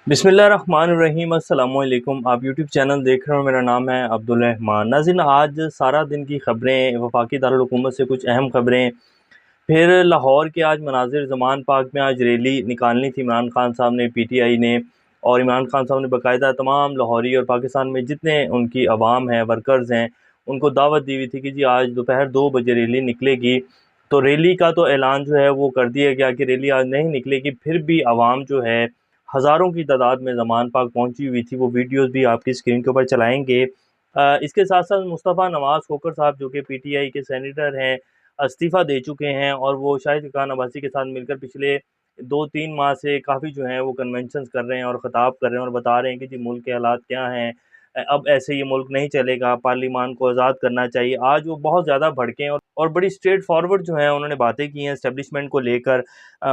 बिस्मिल्लाहिर्रहमानिर्रहीम अस्सलामुअलैकुम। आप यूट्यूब चैनल देख रहे हो, मेरा नाम है अब्दुल रहमान। नाज़रीन, आज सारा दिन की ख़बरें, वफाकी दारुल हुकूमत से कुछ अहम ख़बरें, फिर लाहौर के आज मनाज़िर ज़मान पाक में आज रैली निकालनी थी इमरान खान साहब ने, पीटीआई ने। और इमरान खान साहब ने बाकायदा तमाम लाहौरी और पाकिस्तान में जितने उनकी आवाम है, वर्कर्स हैं, उनको दावत दी हुई थी कि जी आज दोपहर 2 बजे रैली निकलेगी। तो रैली का तो ऐलान जो है वो कर दिया गया कि रैली आज नहीं निकलेगी। फिर भी आवाम जो है हज़ारों की तादाद में ज़मान पाक पहुंची हुई थी। वो वीडियोस भी आपकी स्क्रीन के ऊपर चलाएंगे। इसके साथ साथ मुस्तफ़ा नवाज़ खोखर साहब, जो कि पीटीआई के सेनेटर हैं, इस्तीफ़ा दे चुके हैं और वो शाहिद खान अब्बासी के साथ मिलकर पिछले 2-3 माह से काफ़ी जो हैं वो कन्वेंशंस कर रहे हैं और ख़िताब कर रहे हैं और बता रहे हैं कि जी मुल्क के हालात क्या हैं। अब ऐसे ये मुल्क नहीं चलेगा, पार्लिमान को आज़ाद करना चाहिए। आज वो बहुत ज़्यादा भड़के हैं और बड़ी स्ट्रेट फॉरवर्ड जो है उन्होंने बातें की हैं एस्टेब्लिशमेंट को लेकर।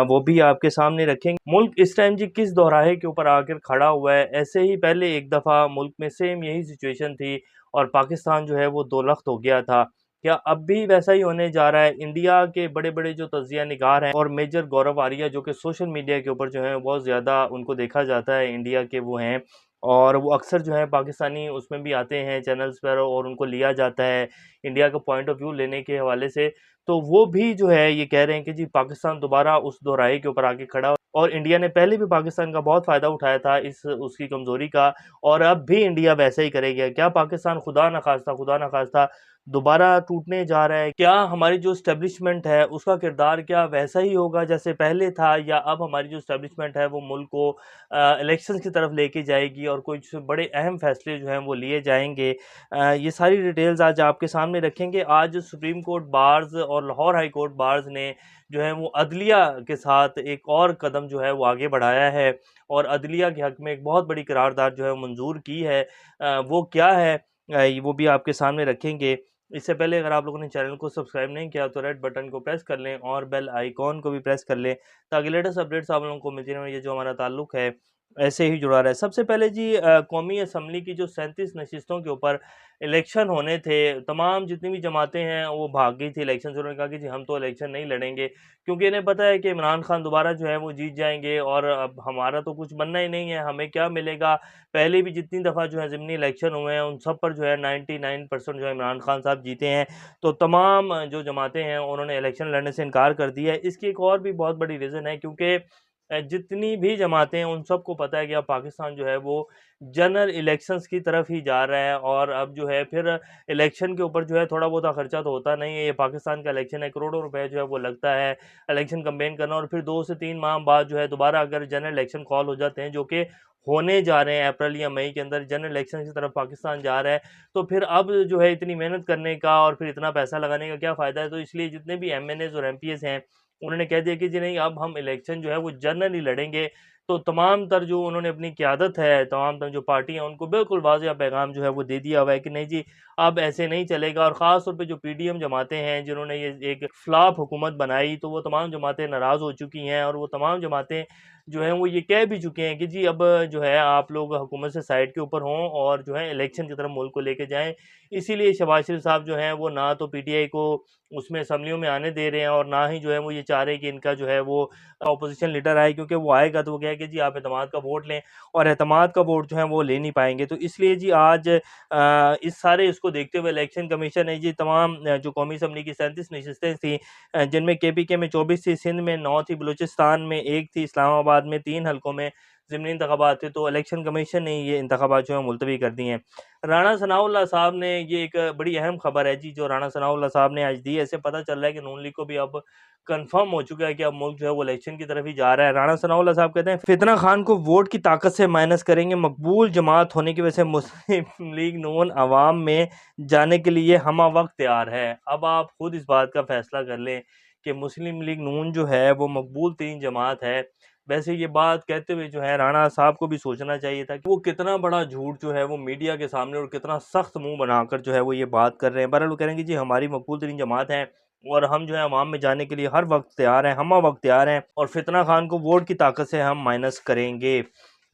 वो भी आपके सामने रखेंगे। मुल्क इस टाइम जी किस दोराहे के ऊपर आकर खड़ा हुआ है। ऐसे ही पहले एक दफ़ा मुल्क में सेम यही सिचुएशन थी और पाकिस्तान जो है वो दो लख्त हो गया था। क्या अब भी वैसा ही होने जा रहा है? इंडिया के बड़े-बड़े जो तज्ज़िया निगार हैं और मेजर गौरव आर्या, जो कि सोशल मीडिया के ऊपर जो है बहुत ज़्यादा उनको देखा जाता है, इंडिया के वो हैं और वो अक्सर जो है पाकिस्तानी उसमें भी आते हैं चैनल्स पर और उनको लिया जाता है इंडिया का पॉइंट ऑफ व्यू लेने के हवाले से। तो वो भी जो है ये कह रहे हैं कि जी पाकिस्तान दोबारा उस दोराहे के ऊपर आके खड़ा और इंडिया ने पहले भी पाकिस्तान का बहुत फ़ायदा उठाया था इस उसकी कमज़ोरी का और अब भी इंडिया वैसा ही करेगा। क्या पाकिस्तान खुदा न ख़ास्ता दोबारा टूटने जा रहा है? क्या हमारी जो एस्टेब्लिशमेंट है उसका किरदार क्या वैसा ही होगा जैसे पहले था, या अब हमारी जो एस्टेब्लिशमेंट है वो मुल्क को इलेक्शंस की तरफ लेके जाएगी और कुछ बड़े अहम फैसले जो हैं वो लिए जाएँगे? ये सारी डिटेल्स आज आपके सामने रखेंगे। आज सुप्रीम कोर्ट बार्स और लाहौर हाई कोर्ट बार्स ने जो है वो अदलिया के साथ एक और कदम जो है वो आगे बढ़ाया है और अदलिया के हक में एक बहुत बड़ी करारदाद जो है वो मंजूर की है। वो क्या है वो भी आपके सामने रखेंगे। इससे पहले अगर आप लोगों ने चैनल को सब्सक्राइब नहीं किया तो रेड बटन को प्रेस कर लें और बेल आइकॉन को भी प्रेस कर लें ताकि लेटेस्ट अपडेट्स आप लोगों को मिलती रहें। ये जो हमारा ताल्लुक है ऐसे ही जुड़ा रहे। सबसे पहले जी कौमी असम्बली की जो 37 नशिस्तों के ऊपर इलेक्शन होने थे, तमाम जितनी भी जमातें हैं वो भाग गई थी इलेक्शन से। उन्होंने कहा कि जी हम तो इलेक्शन नहीं लड़ेंगे क्योंकि इन्हें पता है कि इमरान खान दोबारा जो है वो जीत जाएंगे और अब हमारा तो कुछ बनना ही नहीं है, हमें क्या मिलेगा। पहले भी जितनी दफ़ा जो है ज़िमनी इलेक्शन हुए हैं उन सब पर जो है 99% जो है इमरान खान साहब जीते हैं। तो तमाम जो जमातें हैं उन्होंने इलेक्शन लड़ने से इनकार कर दिया है। इसकी एक और भी बहुत बड़ी रीज़न है क्योंकि जितनी भी जमातें हैं उन सबको पता है कि अब पाकिस्तान जो है वो जनरल इलेक्शंस की तरफ ही जा रहा है और अब जो है फिर इलेक्शन के ऊपर जो है थोड़ा बहुत खर्चा तो होता नहीं है। ये पाकिस्तान का इलेक्शन है, करोड़ों रुपए जो है वो लगता है इलेक्शन कैंपेन करना और फिर 2 से 3 माह बाद जो है दोबारा अगर जनरल इलेक्शन कॉल हो जाते हैं, जो कि होने जा रहे हैं अप्रैल या मई के अंदर जनरल इलेक्शन की तरफ पाकिस्तान जा रहा है, तो फिर अब जो है इतनी मेहनत करने का और फिर इतना पैसा लगाने का क्या फ़ायदा है। तो इसलिए जितने भी एमएनएज़ और एमपीएस हैं उन्होंने कह दिया कि जी नहीं, अब हम इलेक्शन जो है वो जनरली लड़ेंगे। तो तमाम तर जो उन्होंने अपनी क़यादत है, तमाम तर जो पार्टी हैं उनको बिल्कुल वाज़ेह पैगाम जो है वो दे दिया हुआ है कि नहीं जी, अब ऐसे नहीं चलेगा। और ख़ास तौर पे जो पीडीएम जमातें हैं जिन्होंने ये एक फ्लॉप हुकूमत बनाई, तो वो तमाम जमातें नाराज़ हो चुकी हैं और वो तमाम जमातें जो हैं वो ये कह भी चुके हैं कि जी अब जो है आप लोग हुकूमत से साइड के ऊपर हों और जो है इलेक्शन की तरफ मुल्क को लेके जाएँ। इसीलिए शहबाज शरीफ साहब जो हैं वो ना तो पीटीआई को उसमें असम्बलियों में आने दे रहे हैं और ना ही जो है वो ये चाह रहे हैं कि इनका जो है वो अपोज़िशन लीडर आए, क्योंकि वो आएगा तो वो क्या है कि जी आप एतमाद का वोट लें और एतमाद का वोट जो है वो ले नहीं पाएँगे। तो इसलिए जी आज इस सारे इसको देखते हुए इलेक्शन कमीशन ने जी तमाम जो कौमी असम्बली की 37 नशिस्तें थी, जिनमें केपीके में 24 थी, सिंध में 9 थी, बलूचिस्तान में 1 थी, इस्लामाबाद में 3 हलकों में ज़िमनी इंतखाबात थे, तो इलेक्शन कमीशन ने ये इंतखाबात जो है मुलतवी कर दिए हैं। राणा सनाउल्लाह साहब ने ये एक बड़ी अहम खबर है जी, जो राणा सनाउल्लाह साहब ने आज दी है। इससे पता चल रहा है कि नून लीग को भी अब कन्फर्म हो चुका है कि अब मुल्क जो है वो इलेक्शन की तरफ ही जा रहा है। राणा सनाउल्लाह साहब कहते हैं फितना खान को वोट की ताकत से माइनस करेंगे, मकबूल जमात होने की वजह से मुस्लिम लीग नून अवाम में जाने के लिए हमा वक्त तैयार है। अब आप खुद इस बात का फैसला कर लें कि मुस्लिम लीग नून जो है वो मकबूल तरीन जमात है। वैसे ये बात कहते हुए जो है राणा साहब को भी सोचना चाहिए था कि वो कितना बड़ा झूठ जो है वो मीडिया के सामने और कितना सख्त मुंह बनाकर जो है वो ये बात कर रहे हैं। बहरहाल वो कह रहे हैं कि जी हमारी मकबूल तरीन जमात है और हम जो है अवाम में जाने के लिए हर वक्त तैयार हैं, हम वक्त तैयार हैं और फितना खान को वोट की ताकत से हम माइनस करेंगे।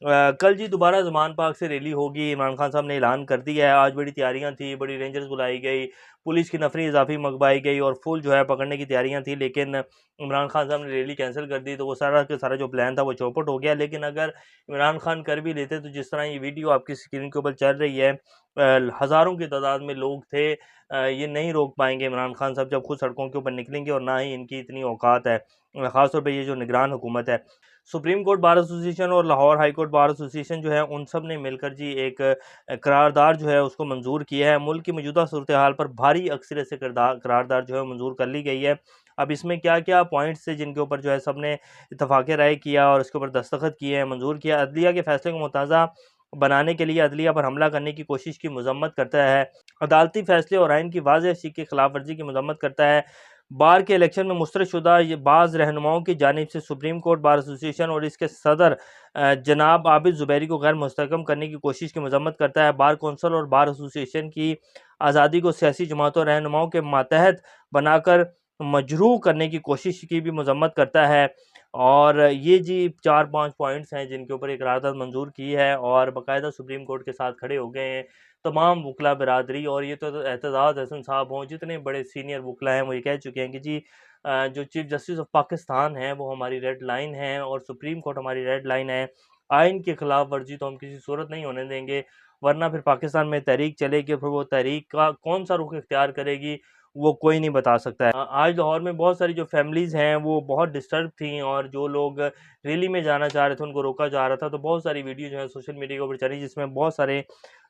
कल जी दोबारा ज़मान पार्क से रैली होगी, इमरान खान साहब ने ऐलान कर दिया है। आज बड़ी तैयारियां थी, बड़ी रेंजर्स बुलाई गई, पुलिस की नफरी इजाफी मंगवाई गई और फुल जो है पकड़ने की तैयारियां थी, लेकिन इमरान खान साहब ने रैली कैंसिल कर दी, तो वो सारा का सारा जो प्लान था वो चौपट हो गया। लेकिन अगर इमरान खान कर भी लेते तो जिस तरह ये वीडियो आपकी स्क्रीन के ऊपर चल रही है, हज़ारों की तादाद में लोग थे, ये नहीं रोक पाएंगे इमरान खान साहब जब खुद सड़कों के ऊपर निकलेंगे, और ना ही इनकी इतनी औकात है, ख़ासतौर पर ये जो निगरान हुकूमत है। सुप्रीम कोर्ट बार एसोसिएशन और Lahore high court bar association जो है, उन सब ने मिलकर जी एक करारदार जो है उसको मंजूर किया है। मुल्क की मौजूदा सूरत हाल पर भारी अक्सरियत से करारदार जो है मंजूर कर ली गई है। अब इसमें क्या क्या पॉइंट्स थे जिनके ऊपर जो है सब ने इतफाक़ राय किया और उसके ऊपर दस्तखत किए हैं, मंजूर किया। अदलिया के फैसले को मुताज़ा बनाने के लिए अदलिया पर हमला करने की कोशिश की मजम्मत करता है, अदालती फैसले और आइन की वाज़ेह की खिलाफ वर्जी की मजम्मत करता है। बार के इलेक्शन में मुस्तरदशुदा ये बाज़ रहनुमाओं की जानिब से सुप्रीम कोर्ट बार एसोसिएशन और इसके सदर जनाब आबिद ज़ुबैरी को गैर मुस्तहकम करने की कोशिश की मजम्मत करता है। बार कौंसल और बार एसोसिएशन की आज़ादी को सियासी जमातों और रहनुमाओं के मातहत बनाकर मजरूह करने की कोशिश की भी मजम्मत करता है। और ये जी 4-5 पॉइंट्स हैं जिनके ऊपर एक करारदाद मंजूर की है और बाकायदा सुप्रीम कोर्ट के साथ खड़े हो गए हैं तमाम वकला बिरादरी। और ये तो एतजाज़ हसन साहब हों, जितने बड़े सीनियर वकला हैं, वो ये कह चुके हैं कि जी जो चीफ जस्टिस ऑफ पाकिस्तान है वो हमारी रेड लाइन है और सुप्रीम कोर्ट हमारी रेड लाइन है। आइन की खिलाफ वर्जी तो हम किसी सूरत नहीं होने देंगे, वरना फिर पाकिस्तान में तहरीक चलेगी, फिर वो तहरीक का कौन सा रुख इख्तियार करेगी वो कोई नहीं बता सकता है। आज लाहौर में बहुत सारी जो फैमिलीज़ हैं वो बहुत डिस्टर्ब थी, और जो लोग रैली में जाना चाह रहे थे उनको रोका जा रहा था। तो बहुत सारी वीडियो जो है सोशल मीडिया के ऊपर चली, जिसमें बहुत सारे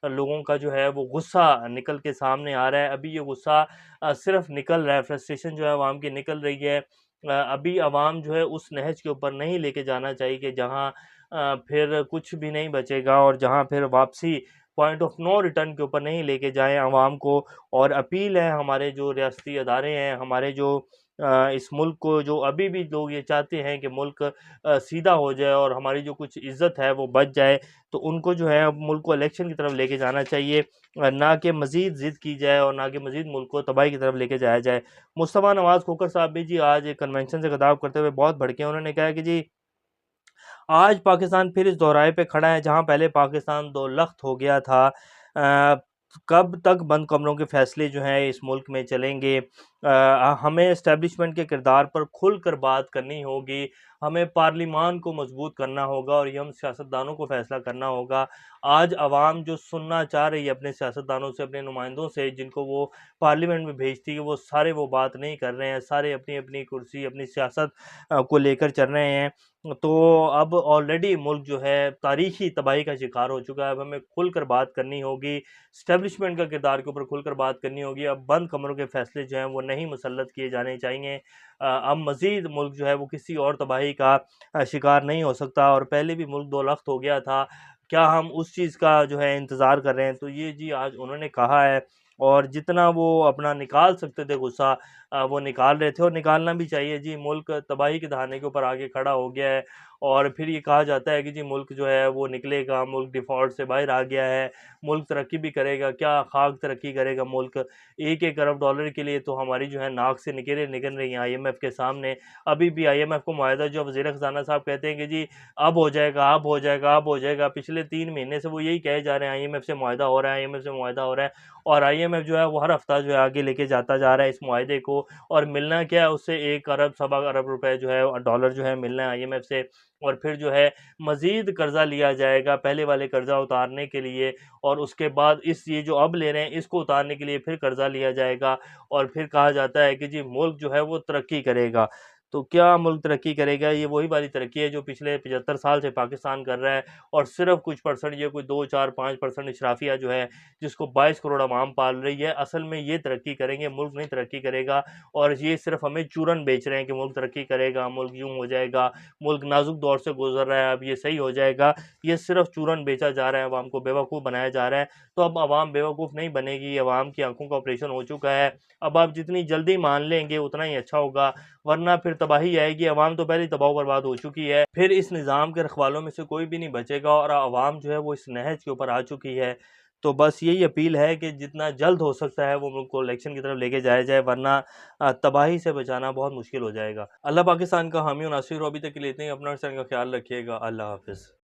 लोगों का जो है वो गुस्सा निकल के सामने आ रहा है। अभी ये गुस्सा सिर्फ निकल रहा है, फ्रस्ट्रेशन जो है आवाम की निकल रही है। अभी आवाम जो है उस नहज के ऊपर नहीं लेके जाना चाहिए कि जहाँ फिर कुछ भी नहीं बचेगा, और जहाँ फिर वापसी पॉइंट ऑफ नो रिटर्न के ऊपर नहीं लेके जाएँ आवाम को। और अपील है हमारे जो रियासती अदारे हैं, हमारे जो इस मुल्क को, जो अभी भी लोग ये चाहते हैं कि मुल्क सीधा हो जाए और हमारी जो कुछ इज़्ज़त है वो बच जाए, तो उनको जो है अब मुल्क को इलेक्शन की तरफ लेके जाना चाहिए, ना कि मज़ीद ज़िद की जाए और ना कि मज़ीद मुल्क को तबाही की तरफ लेके जाया जाए। मुस्तफ़ा नवाज़ खोखर साहब भी जी आज एक कन्वेंशन से खिताब करते हुए बहुत भड़के। उन्होंने कहा कि जी आज पाकिस्तान फिर इस दोहराए पे खड़ा है जहां पहले पाकिस्तान दो लख्त हो गया था। कब तक बंद कमरों के फैसले जो हैं इस मुल्क में चलेंगे? हमें इस्टेब्लिशमेंट के किरदार पर खुल कर बात करनी होगी, हमें पार्लिमान को मजबूत करना होगा और ये हम सियासतदानों को फैसला करना होगा। आज आवाम जो सुनना चाह रही है अपने सियासतदानों से, अपने नुमाइंदों से, जिनको वो पार्लियामेंट में भेजती है, वो सारे वो बात नहीं कर रहे हैं, सारे अपनी अपनी कुर्सी, अपनी सियासत को लेकर चल रहे हैं। तो अब ऑलरेडी मुल्क जो है तारीखी तबाही का शिकार हो चुका है। अब हमें खुलकर बात करनी होगी, इस्टेब्लिशमेंट का किरदार के ऊपर खुलकर बात करनी होगी। अब बंद कमरों के फैसले जो हैं वो नहीं मुसल्लत किए जाने चाहिए। अब मज़ीद मुल्क जो है वो किसी और तबाही का शिकार नहीं हो सकता, और पहले भी मुल्क दो लख्त हो गया था। क्या हम उस चीज़ का जो है इंतज़ार कर रहे हैं? तो ये जी आज उन्होंने कहा है, और जितना वो अपना निकाल सकते थे गुस्सा वो निकाल रहे थे, और निकालना भी चाहिए जी। मुल्क तबाही के दहाने के ऊपर आगे खड़ा हो गया है, और फिर ये कहा जाता है कि जी मुल्क जो है वो निकलेगा, मुल्क डिफ़ॉल्ट से बाहर आ गया है, मुल्क तरक्की भी करेगा। क्या खाक तरक्की करेगा मुल्क? 1-1 अरब डॉलर के लिए तो हमारी जो है नाक से निकले निकल रही हैं IMF के सामने। अभी भी IMF को मुआहदा जो वज़ीर ख़ज़ाना साहब कहते हैं कि जी अब हो जाएगा, अब हो जाएगा, अब हो जाएगा। पिछले 3 महीने से वो यही कहे जा रहे हैं IMF से मुआहदा हो रहा है, IMF से मुआहदा हो रहा है, और IMF जो है वो हर हफ़्ता जो है आगे लेके जाता जा रहा है इस मुआहदे को। और मिलना क्या है उससे? 1 अरब सवा अरब रुपए जो है डॉलर जो है मिलना है IMF से, और फिर जो है मज़ीद कर्ज़ा लिया जाएगा पहले वाले कर्ज़ा उतारने के लिए, और उसके बाद इस ये जो अब ले रहे हैं इसको उतारने के लिए फिर कर्ज़ा लिया जाएगा, और फिर कहा जाता है कि जी मुल्क जो है वो तरक्की करेगा। तो क्या मुल्क तरक्की करेगा? ये वही वाली तरक्की है जो पिछले 75 साल से पाकिस्तान कर रहा है, और सिर्फ़ कुछ परसेंट, ये कोई 2, 4, 5% इशराफिया जो है जिसको 22 करोड़ आवाम पाल रही है, असल में ये तरक्की करेंगे, मुल्क नहीं तरक्की करेगा। और ये सिर्फ़ हमें चूरन बेच रहे हैं कि मुल्क तरक्की करेगा, मुल्क यूँ हो जाएगा, मुल्क नाज़ुक दौर से गुज़र रहा है, अब ये सही हो जाएगा। ये सिर्फ़ चूरन बेचा जा रहा है, अवाम को बेवकूफ़ बनाया जा रहा है। तो अब अवाम बेवकूफ़ नहीं बनेगी, अवाम की आँखों का ऑपरेशन हो चुका है। अब आप जितनी जल्दी मान लेंगे उतना ही अच्छा होगा, वरना फिर तबाही आएगी। अवाम तो पहले ही तबाह बर्बाद हो चुकी है, फिर इस निज़ाम के रखवालों में से कोई भी नहीं बचेगा, और अवाम जो है वो इस नहज के ऊपर आ चुकी है। तो बस यही अपील है कि जितना जल्द हो सकता है वो मुल्क को इलेक्शन की तरफ लेके जाया जाए, वरना तबाही से बचाना बहुत मुश्किल हो जाएगा। अल्लाह पाकिस्तान का हामी और नासिर हो। अभी तक के लिए इतना ही। अपना और का ख्याल रखिएगा। अल्लाह हाफ़िज़।